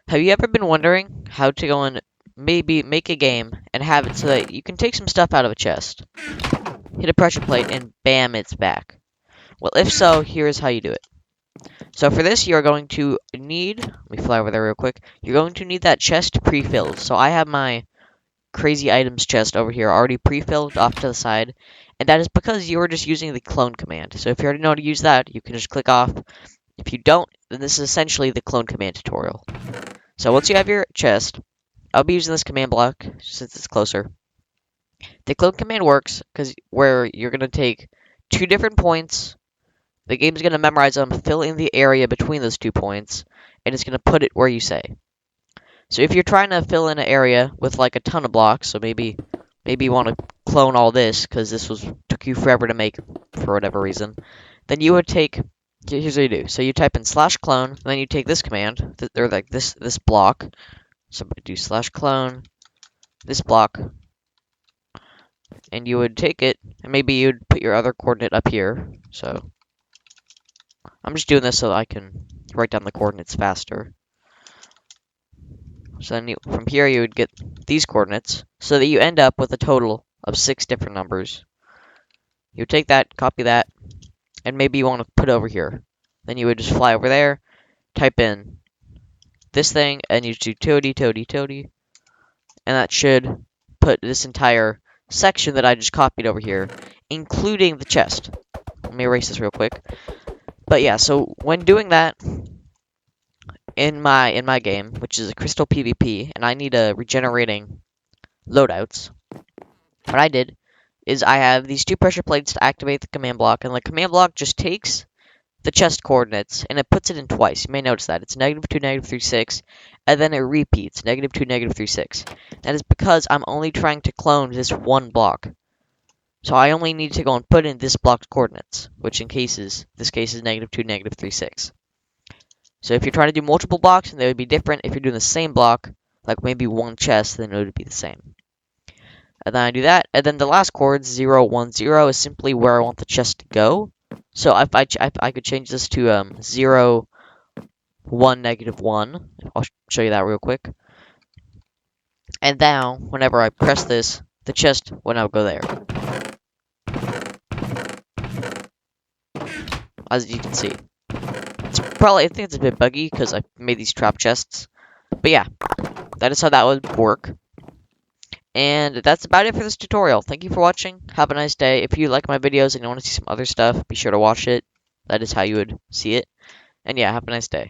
Have you ever been wondering how to go and maybe make a game and have it so that you can take some stuff out of a chest, hit a pressure plate, and bam, it's back? Well, if so, here's how you do it. So for this, you're going to need, let me fly over there real quick, you're going to need that chest pre-filled. So I have my crazy items chest over here already pre-filled off to the side, and that is because you were just using the clone command. So if you already know how to use that, you can just click off. If you don't, then this is essentially the clone command tutorial. So once you have your chest, I'll be using this command block since it's closer. The clone command works because where you're going to take 2 different points, the game's going to memorize them, fill in the area between those 2 points, and it's going to put it where you say. So if you're trying to fill in an area with like a ton of blocks, so maybe you want to clone all this because this took you forever to make for whatever reason, then you would take, here's what you do. So you type in /clone, and then you take this command, or like this block. So do /clone this block, and you would take it, and maybe you'd put your other coordinate up here. So I'm just doing this so I can write down the coordinates faster. So then from here you would get these coordinates, so that you end up with a total of 6 different numbers. You would take that, copy that, and maybe you want to put it over here. Then you would just fly over there, type in this thing, and you do toady, and that should put this entire section that I just copied over here, including the chest. Let me erase this real quick. But yeah, so when doing that in my game, which is a crystal PvP, and I need a regenerating loadouts, what I did is I have these 2 pressure plates to activate the command block, and the command block just takes the chest coordinates and it puts it in twice. You may notice that it's -2, -3, 6, and then it repeats -2, -3, 6. That is because I'm only trying to clone this one block. So I only need to go and put in this block's coordinates, which this case is -2, -3, 6. So if you're trying to do multiple blocks, then they would be different. If you're doing the same block, like maybe one chest, then it would be the same. And then I do that, and then the last chord, 0, 1, 0, is simply where I want the chest to go. So if I could change this to 0, 1, -1. I'll show you that real quick. And now, whenever I press this, the chest will now go there. As you can see. I think it's a bit buggy because I made these trap chests. But yeah, that is how that would work. And that's about it for this tutorial. Thank you for watching. Have a nice day. If you like my videos and you want to see some other stuff, be sure to watch it. That is how you would see it. And yeah, have a nice day.